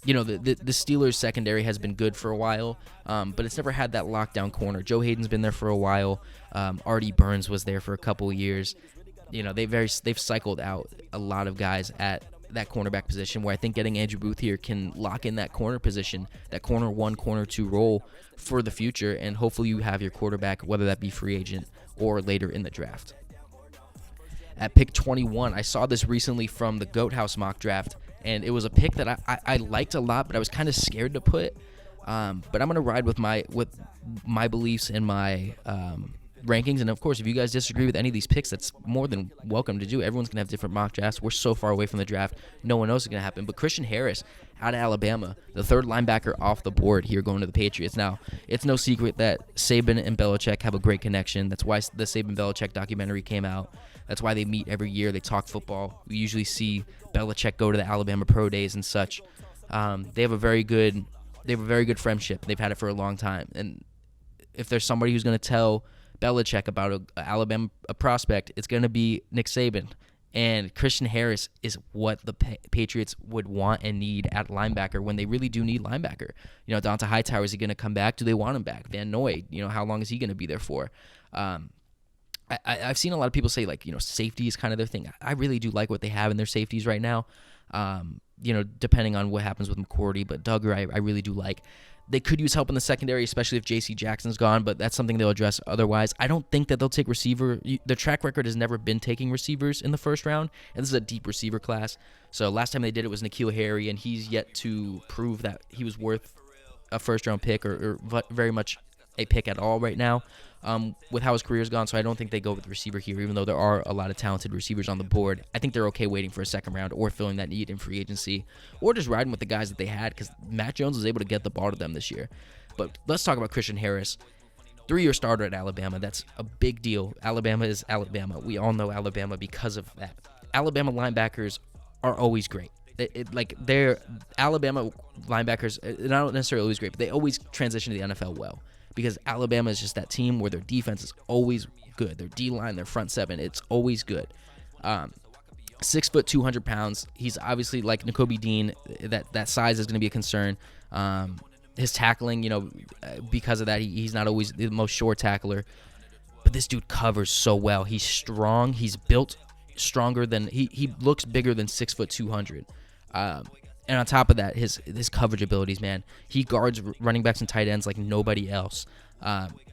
Steelers secondary has been good for a while, but it's never had that lockdown corner. Joe Hayden's been there for a while. Artie Burns was there for a couple of years. They've cycled out a lot of guys at that cornerback position, where I think getting Andrew Booth here can lock in that corner position, that corner 1, corner 2 role for the future, and hopefully you have your quarterback, whether that be free agent or later in the draft. At pick 21, I saw this recently from the Goat House mock draft, and it was a pick that I liked a lot, but I was kind of scared to put. But I'm going to ride with my beliefs and my rankings. And, of course, if you guys disagree with any of these picks, that's more than welcome to do. Everyone's going to have different mock drafts. We're so far away from the draft, no one knows what's going to happen. But Christian Harris out of Alabama, the third linebacker off the board here going to the Patriots. Now, it's no secret that Saban and Belichick have a great connection. That's why the Saban-Belichick documentary came out. That's why they meet every year. They talk football. We usually see Belichick go to the Alabama Pro Days and such. They have a very good friendship. They've had it for a long time. And if there's somebody who's going to tell Belichick about an Alabama prospect, it's going to be Nick Saban. And Christian Harris is what the Patriots would want and need at linebacker when they really do need linebacker. Donta Hightower, is he going to come back? Do they want him back? Van Noy, how long is he going to be there for? I've seen a lot of people say, safety is kind of their thing. I really do like what they have in their safeties right now, depending on what happens with McCourty. But Duggar, I really do like. They could use help in the secondary, especially if J.C. Jackson's gone, but that's something they'll address otherwise. I don't think that they'll take receiver. Their track record has never been taking receivers in the first round, and this is a deep receiver class. So last time they did it was N'Keal Harry, and he's yet to prove that he was worth a first-round pick or very much a pick at all right now with how his career's gone. So I don't think they go with the receiver here, even though there are a lot of talented receivers on the board. I think they're okay waiting for a second round or filling that need in free agency or just riding with the guys that they had, because Matt Jones was able to get the ball to them this year. But let's talk about Christian Harris. 3-year starter at Alabama. That's a big deal. Alabama is Alabama. We all know Alabama because of that. Alabama linebackers are always great. They're Alabama linebackers, they're not necessarily always great, but they always transition to the NFL well. Because Alabama is just that team where their defense is always good. Their D-line, their front seven, it's always good. 6 foot, 200 pounds. He's obviously like Nakobe Dean. That size is going to be a concern. His tackling, because of that, he's not always the most sure tackler. But this dude covers so well. He's strong. He's built stronger than he looks bigger than 6 foot, 200. And on top of that, his coverage abilities, man. He guards running backs and tight ends like nobody else.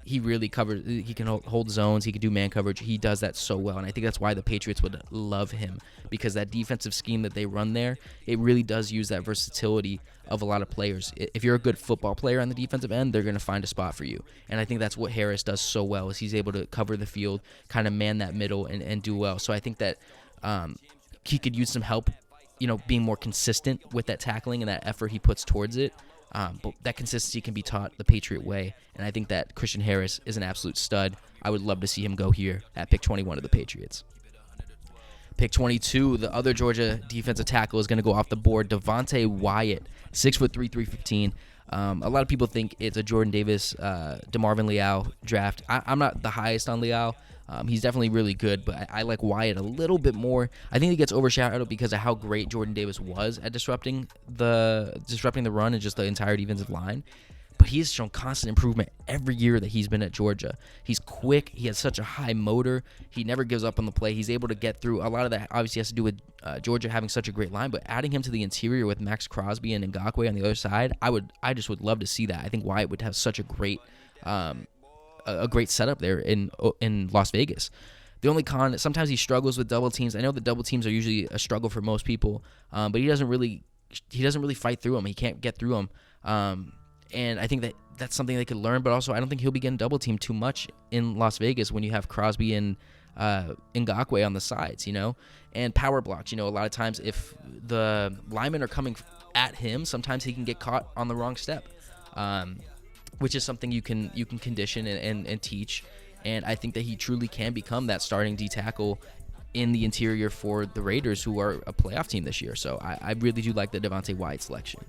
He really covers. He can hold zones. He can do man coverage. He does that so well, and I think that's why the Patriots would love him, because that defensive scheme that they run there, it really does use that versatility of a lot of players. If you're a good football player on the defensive end, they're going to find a spot for you, and I think that's what Harris does so well, is he's able to cover the field, kind of man that middle, and do well. So I think that he could use some help, being more consistent with that tackling and that effort he puts towards it. But that consistency can be taught the Patriot way, and I think that Christian Harris is an absolute stud. I would love to see him go here at pick 21 of the Patriots. Pick 22, the other Georgia defensive tackle is going to go off the board, Devontae Wyatt, 6'3", 315. A lot of people think it's a Jordan Davis, DeMarvin Leal draft. I'm not the highest on Leal. He's definitely really good, but I like Wyatt a little bit more. I think he gets overshadowed because of how great Jordan Davis was at disrupting the run and just the entire defensive line. But he has shown constant improvement every year that he's been at Georgia. He's quick. He has such a high motor. He never gives up on the play. He's able to get through. A lot of that obviously has to do with Georgia having such a great line, but adding him to the interior with Max Crosby and Ngakoue on the other side, I just would love to see that. I think Wyatt would have such a great setup there in Las Vegas. The only con, sometimes he struggles with double teams. I know the double teams are usually a struggle for most people, but he doesn't really fight through them. He can't get through them. And I think that's something they could learn, but also I don't think he'll be getting double teamed too much in Las Vegas when you have Crosby and Ngakoue on the sides, and power blocks. A lot of times if the linemen are coming at him, sometimes he can get caught on the wrong step, which is something you can condition and teach. And I think that he truly can become that starting D tackle in the interior for the Raiders, who are a playoff team this year. So I really do like the Devontae Wyatt selection.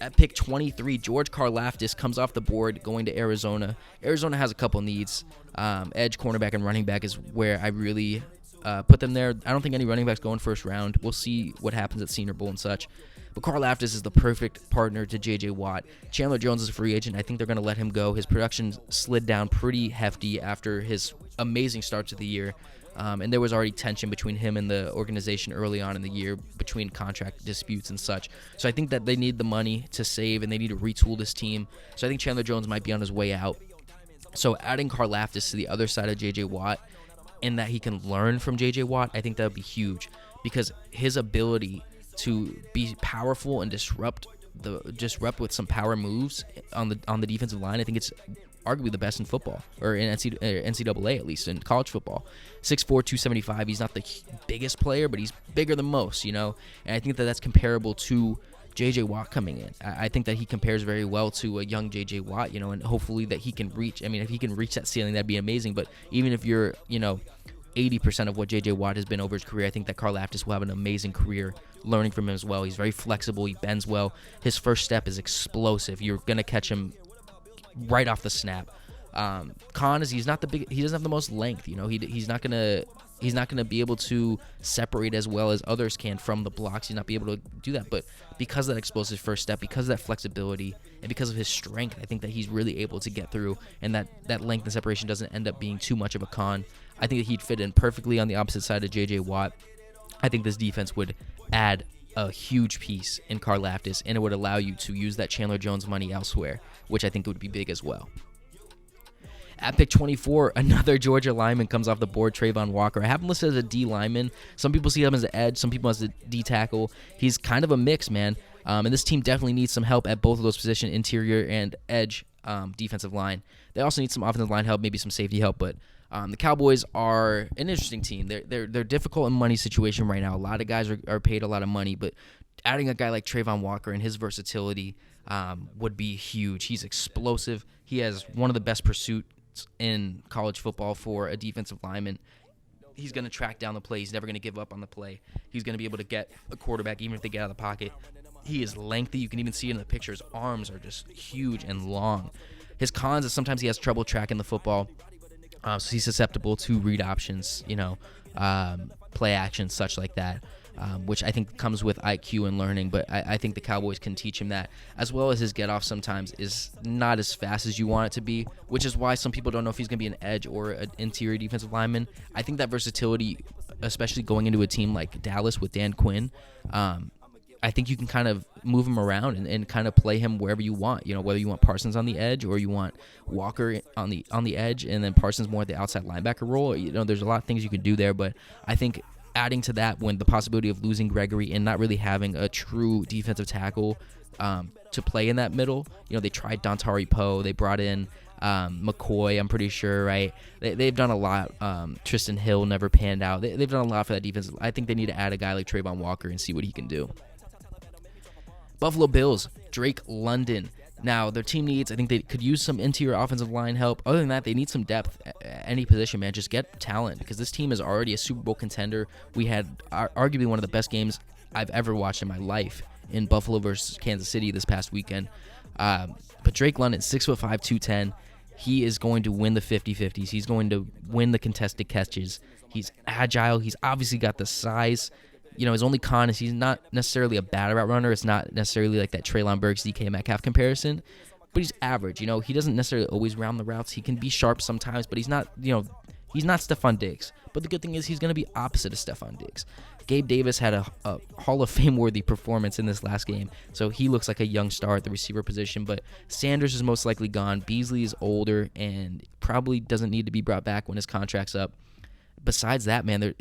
At pick 23, George Karlaftis comes off the board going to Arizona. Arizona has a couple needs. Edge, cornerback, and running back is where I really put them there. I don't think any running backs go in first round. We'll see what happens at Senior Bowl and such. But Karlaftis is the perfect partner to J.J. Watt. Chandler Jones is a free agent. I think they're going to let him go. His production slid down pretty hefty after his amazing start to the year. And there was already tension between him and the organization early on in the year between contract disputes and such. So I think that they need the money to save, and they need to retool this team. So I think Chandler Jones might be on his way out. So adding Karlaftis to the other side of J.J. Watt, and that he can learn from J.J. Watt, I think that would be huge, because his ability to be powerful and disrupt with some power moves on the defensive line, I think it's arguably the best in football, or in NCAA, at least in college football. 6'4", 275. He's not the biggest player, but he's bigger than most, and I think that that's comparable to J.J. Watt coming in. I think that he compares very well to a young J.J. Watt, and hopefully that he can reach. I mean, if he can reach that ceiling, that'd be amazing. But even if you're, 80% of what J.J. Watt has been over his career, I think that Karlaftis will have an amazing career learning from him as well. He's very flexible. He bends well. His first step is explosive. You're going to catch him right off the snap. Con is, he's not the big, he doesn't have the most length, he's not gonna be able to separate as well as others can from the blocks. He's not be able to do that, but because of that explosive first step, because of that flexibility, and because of his strength, I think that he's really able to get through, and that length and separation doesn't end up being too much of a con. I think that he'd fit in perfectly on the opposite side of J.J. Watt. I think this defense would add a huge piece in Karlaftis, and it would allow you to use that Chandler Jones money elsewhere, which I think would be big as well. At pick 24, another Georgia lineman comes off the board, Trayvon Walker. I have him listed as a D lineman. Some people see him as an edge. Some people as a D tackle. He's kind of a mix, man. And this team definitely needs some help at both of those positions, interior and edge defensive line. They also need some offensive line help, maybe some safety help. But the Cowboys are an interesting team. They're difficult in money situation right now. A lot of guys are paid a lot of money, but adding a guy like Trayvon Walker and his versatility would be huge. He's explosive. He has one of the best pursuits in college football for a defensive lineman. He's going to track down the play. He's never going to give up on the play. He's going to be able to get a quarterback even if they get out of the pocket. He is lengthy. You can even see it in the picture. His arms are just huge and long. His cons is sometimes he has trouble tracking the football. So he's susceptible to read options, play action, such like that, which I think comes with IQ and learning. But I think the Cowboys can teach him that, as well as his get-off sometimes is not as fast as you want it to be, which is why some people don't know if he's going to be an edge or an interior defensive lineman. I think that versatility, especially going into a team like Dallas with Dan Quinn, I think you can kind of move him around and kind of play him wherever you want. Whether you want Parsons on the edge or you want Walker on the edge, and then Parsons more at the outside linebacker role. There's a lot of things you can do there, but I think adding to that, when the possibility of losing Gregory and not really having a true defensive tackle to play in that middle, they tried Dontari Poe, they brought in McCoy, I'm pretty sure, right? They've done a lot. Tristan Hill never panned out. They've done a lot for that defense. I think they need to add a guy like Trayvon Walker and see what he can do. Buffalo Bills, Drake London. Now, their team needs, I think they could use some interior offensive line help. Other than that, they need some depth at any position, man. Just get talent, because this team is already a Super Bowl contender. We had arguably one of the best games I've ever watched in my life in Buffalo versus Kansas City this past weekend. But Drake London, 6'5", 210. He is going to win the 50-50s. He's going to win the contested catches. He's agile. He's obviously got the size. His only con is he's not necessarily a bad route runner. It's not necessarily like that Treylon Burks, DK Metcalf comparison, but he's average. He doesn't necessarily always round the routes. He can be sharp sometimes, but he's not, he's not Stephon Diggs. But the good thing is he's going to be opposite of Stephon Diggs. Gabe Davis had a Hall of Fame-worthy performance in this last game, so he looks like a young star at the receiver position, but Sanders is most likely gone. Beasley is older and probably doesn't need to be brought back when his contract's up. Besides that, man,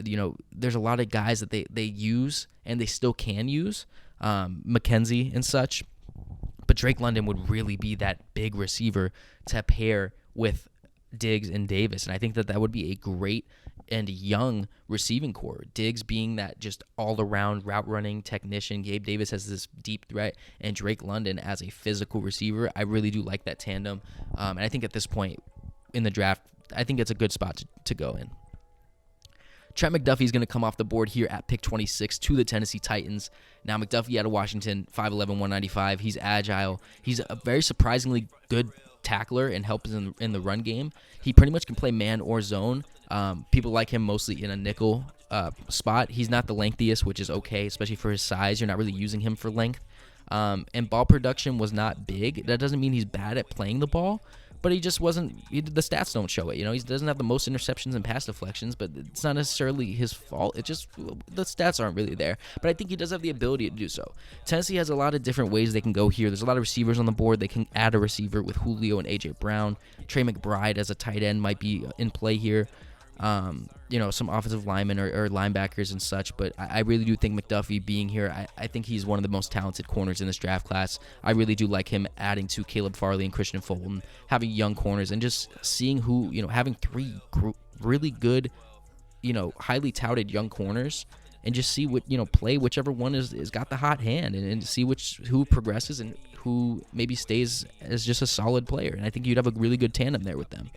there's a lot of guys that they use and they still can use, McKenzie and such. But Drake London would really be that big receiver to pair with Diggs and Davis, and I think that would be a great and young receiving core. Diggs being that just all-around route-running technician. Gabe Davis as this deep threat, and Drake London as a physical receiver. I really do like that tandem, and I think at this point in the draft, I think it's a good spot to go in. Trent McDuffie is going to come off the board here at pick 26 to the Tennessee Titans. Now, McDuffie out of Washington, 5'11", 195. He's agile. He's a very surprisingly good tackler and helps in the run game. He pretty much can play man or zone. People like him mostly in a nickel spot. He's not the lengthiest, which is okay, especially for his size. You're not really using him for length. And ball production was not big. That doesn't mean he's bad at playing the ball, but he just wasn't. The stats don't show it. He doesn't have the most interceptions and pass deflections, but it's not necessarily his fault. It just the stats aren't really there. But I think he does have the ability to do so. Tennessee has a lot of different ways they can go here. There's a lot of receivers on the board. They can add a receiver with Julio and AJ Brown. Trey McBride as a tight end might be in play here. Some offensive linemen or linebackers and such, but I really do think McDuffie being here, I think he's one of the most talented corners in this draft class. I really do like him adding to Caleb Farley and Christian Fulton, having young corners, and just seeing who, having three really good, highly touted young corners, and just see what, play whichever one is got the hot hand, and see who progresses and who maybe stays as just a solid player. And I think you'd have a really good tandem there with them.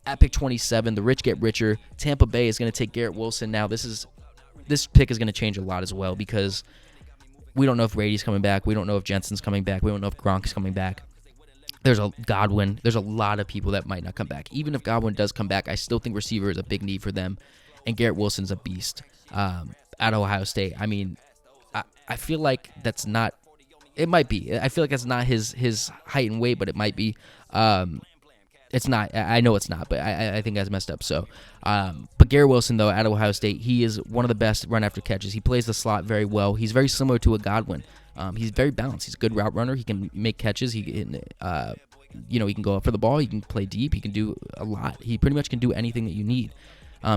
At pick 27, the rich get richer. Tampa Bay is going to take Garrett Wilson. Now, this pick is going to change a lot as well, because we don't know if Brady's coming back. We don't know if Jensen's coming back. We don't know if Gronk's coming back. There's a Godwin. There's a lot of people that might not come back. Even if Godwin does come back, I still think receiver is a big need for them. And Garrett Wilson's a beast at Ohio State. I mean, I feel like that's not – it might be. I feel like that's not his height and weight, but it might be. It's not. I know it's not, but I think that's messed up. So, but Garrett Wilson, though, at Ohio State, he is one of the best run after catches. He plays the slot very well. He's very similar to a Godwin. He's very balanced. He's a good route runner. He can make catches. He can go up for the ball. He can play deep. He can do a lot. He pretty much can do anything that you need.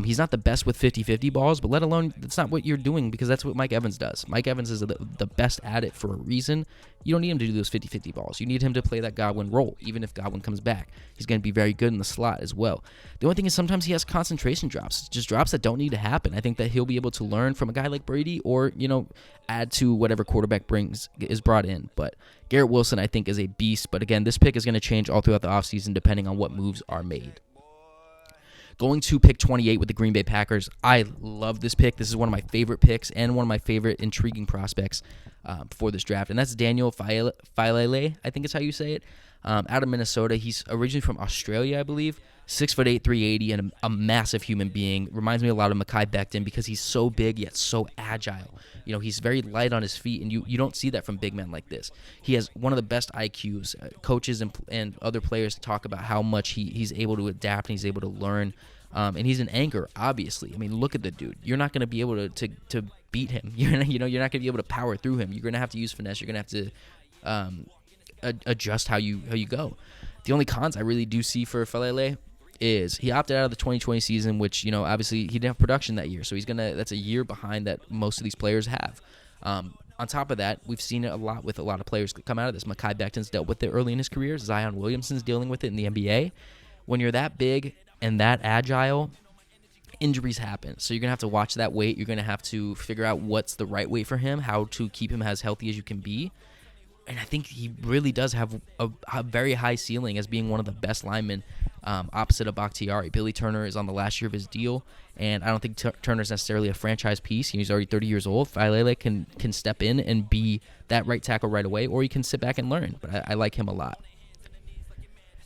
He's not the best with 50-50 balls, but let alone that's not what you're doing, because that's what Mike Evans does. Mike Evans is the best at it for a reason. You don't need him to do those 50-50 balls. You need him to play that Godwin role, even if Godwin comes back. He's going to be very good in the slot as well. The only thing is sometimes he has concentration drops, just drops that don't need to happen. I think that he'll be able to learn from a guy like Brady, or, add to whatever quarterback is brought in. But Garrett Wilson, I think, is a beast. But again, this pick is going to change all throughout the offseason depending on what moves are made. Going to pick 28 with the Green Bay Packers. I love this pick. This is one of my favorite picks and one of my favorite intriguing prospects for this draft. And that's Daniel Failele, I think is how you say it, out of Minnesota. He's originally from Australia, I believe. 6'8", 380, and a massive human being. Reminds me a lot of Mekhi Becton because he's so big yet so agile. He's very light on his feet, and you don't see that from big men like this. He has one of the best IQs. Coaches and other players talk about how much he's able to adapt and he's able to learn. And he's an anchor, obviously. I mean, look at the dude. You're not going to be able to beat him. You're not going to be able to power through him. You're going to have to use finesse. You're going to have to adjust how you go. The only cons I really do see for Falele is he opted out of the 2020 season, which, obviously he didn't have production that year. So that's a year behind that most of these players have. On top of that, we've seen it a lot with a lot of players come out of this. Mekhi Becton's dealt with it early in his career. Zion Williamson's dealing with it in the NBA. When you're that big and that agile, injuries happen. So you're going to have to watch that weight. You're going to have to figure out what's the right weight for him, how to keep him as healthy as you can be. And I think he really does have a very high ceiling as being one of the best linemen opposite of Bakhtiari. Billy Turner is on the last year of his deal, and I don't think Turner's necessarily a franchise piece. He's already 30 years old. Failele can step in and be that right tackle right away, or he can sit back and learn. But I like him a lot.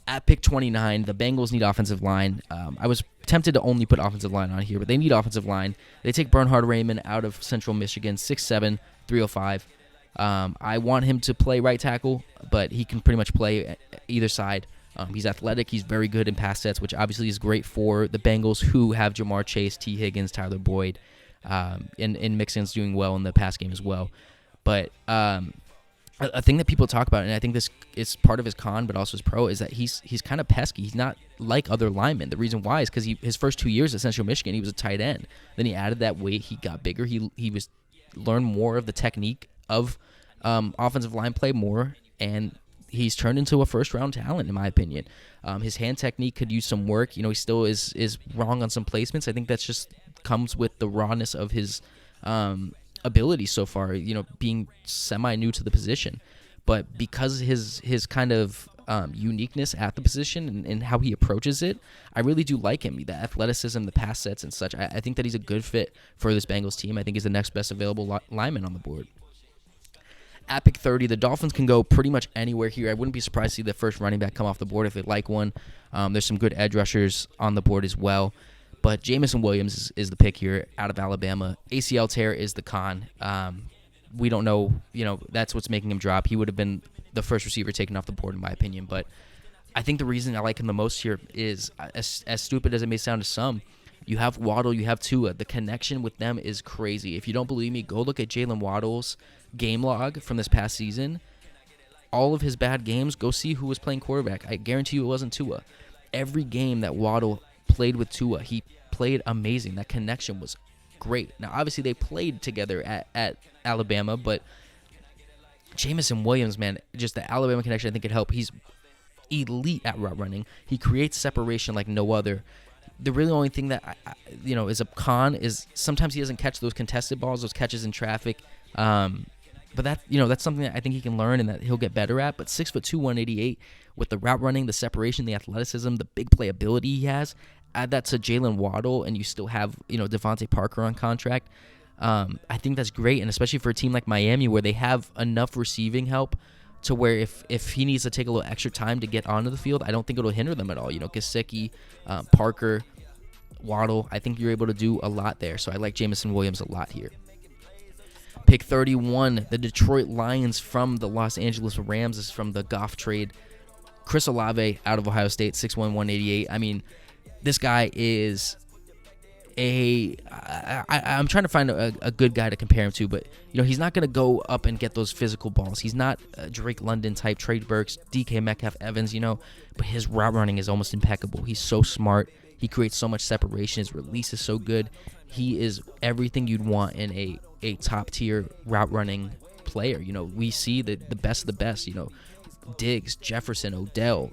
At pick 29, the Bengals need offensive line. I was tempted to only put offensive line on here, but they need offensive line. They take Bernhard Raymond out of Central Michigan, 6'7", 305. I want him to play right tackle, but he can pretty much play either side. He's athletic. He's very good in pass sets, which obviously is great for the Bengals, who have Jamar Chase, T. Higgins, Tyler Boyd, and Mixon's doing well in the pass game as well. But a thing that people talk about, and I think this is part of his con, but also his pro, is that he's kind of pesky. He's not like other linemen. The reason why is because his first 2 years at Central Michigan, he was a tight end. Then he added that weight. He got bigger. He was learned more of the technique of offensive line play more, and he's turned into a first-round talent, in my opinion. His hand technique could use some work. He still is wrong on some placements. I think that's just comes with the rawness of his ability so far, being semi-new to the position. But because his kind of uniqueness at the position and how he approaches it, I really do like him. The athleticism, the pass sets and such, I think that he's a good fit for this Bengals team. I think he's the next best available lineman on the board. At pick 30, the Dolphins can go pretty much anywhere here. I wouldn't be surprised to see the first running back come off the board if they like one. There's some good edge rushers on the board as well. But Jamison Williams is the pick here out of Alabama. ACL tear is the con. We don't know, that's what's making him drop. He would have been the first receiver taken off the board, in my opinion. But I think the reason I like him the most here is, as stupid as it may sound to some, you have Waddle, you have Tua. The connection with them is crazy. If you don't believe me, go look at Jalen Waddle's game log from this past season. All of his bad games, go see who was playing quarterback. I guarantee you it wasn't Tua. Every game that Waddle played with Tua, he played amazing. That connection was great. Now, obviously, they played together at Alabama, but Jamison Williams, man, just the Alabama connection, I think could help. He's elite at route running. He creates separation like no other. The really only thing that is a con is sometimes he doesn't catch those contested balls, those catches in traffic. But that's something that I think he can learn and that he'll get better at. But 6'2", 188 with the route running, the separation, the athleticism, the big playability he has. Add that to Jalen Waddle, and you still have Devontae Parker on contract. I think that's great, and especially for a team like Miami where they have enough receiving help to where if he needs to take a little extra time to get onto the field, I don't think it'll hinder them at all. Gesicki, Parker, Waddle, I think you're able to do a lot there. So I like Jamison Williams a lot here. Pick 31, the Detroit Lions from the Los Angeles Rams is from the Goff trade. Chris Olave out of Ohio State, 6'1", 188. I mean, this guy is I'm trying to find a good guy to compare him to, but he's not going to go up and get those physical balls. He's not Drake London type, Trey Burks, DK Metcalf, Evans, but his route running is almost impeccable. He's so smart. He creates so much separation. His release is so good. He is everything you'd want in a top-tier route-running player. We see the best of the best, Diggs, Jefferson, Odell,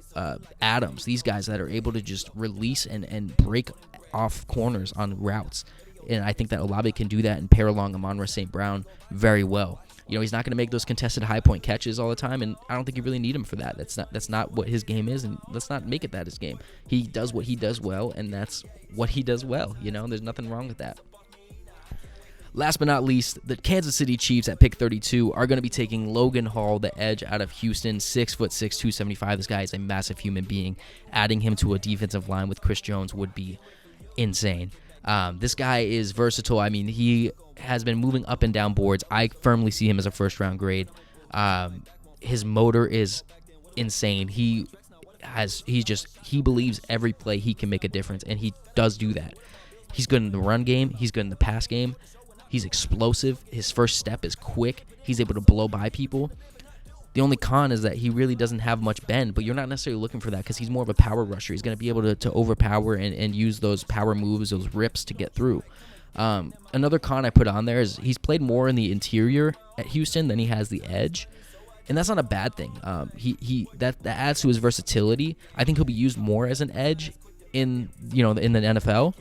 Adams, these guys that are able to just release and break off corners on routes. And I think that Olave can do that and pair along Amon-Ra St. Brown very well. He's not going to make those contested high-point catches all the time, and I don't think you really need him for that. That's not what his game is, and let's not make it that his game. He does what he does well, and that's what he does well. There's nothing wrong with that. Last but not least, the Kansas City Chiefs at pick 32 are going to be taking Logan Hall, the edge out of Houston, 6'6", 275. This guy is a massive human being. Adding him to a defensive line with Chris Jones would be insane. This guy is versatile. I mean, he has been moving up and down boards. I firmly see him as a first-round grade. His motor is insane. He believes every play he can make a difference, and he does do that. He's good in the run game. He's good in the pass game. He's explosive. His first step is quick. He's able to blow by people. The only con is that he really doesn't have much bend, but you're not necessarily looking for that because he's more of a power rusher. He's going to be able to overpower and use those power moves, those rips to get through. Another con I put on there is he's played more in the interior at Houston than he has the edge, and that's not a bad thing. That adds to his versatility. I think he'll be used more as an edge in the NFL,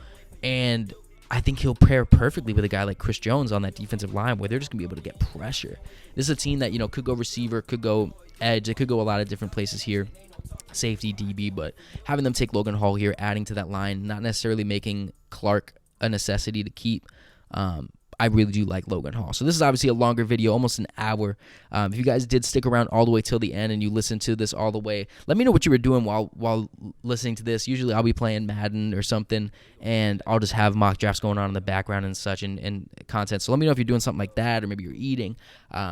and I think he'll pair perfectly with a guy like Chris Jones on that defensive line where they're just going to be able to get pressure. This is a team that, could go receiver, could go edge. It could go a lot of different places here, safety, DB, but having them take Logan Hall here, adding to that line, not necessarily making Clark a necessity to keep. I really do like Logan Hall. So this is obviously a longer video, almost an hour. If you guys did stick around all the way till the end and you listened to this all the way, let me know what you were doing while listening to this. Usually I'll be playing Madden or something, and I'll just have mock drafts going on in the background and such and content. So let me know if you're doing something like that, or maybe you're eating.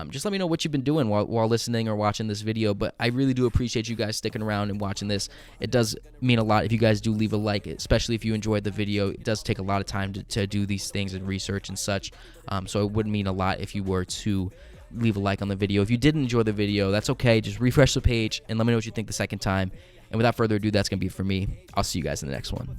Just let me know what you've been doing while listening or watching this video. But I really do appreciate you guys sticking around and watching this. It does mean a lot if you guys do leave a like, especially if you enjoyed the video. It does take a lot of time to do these things and research and such. So it would mean a lot if you were to leave a like on the video. If you didn't enjoy the video, that's okay. Just refresh the page and let me know what you think the second time. And without further ado, that's going to be it for me. I'll see you guys in the next one.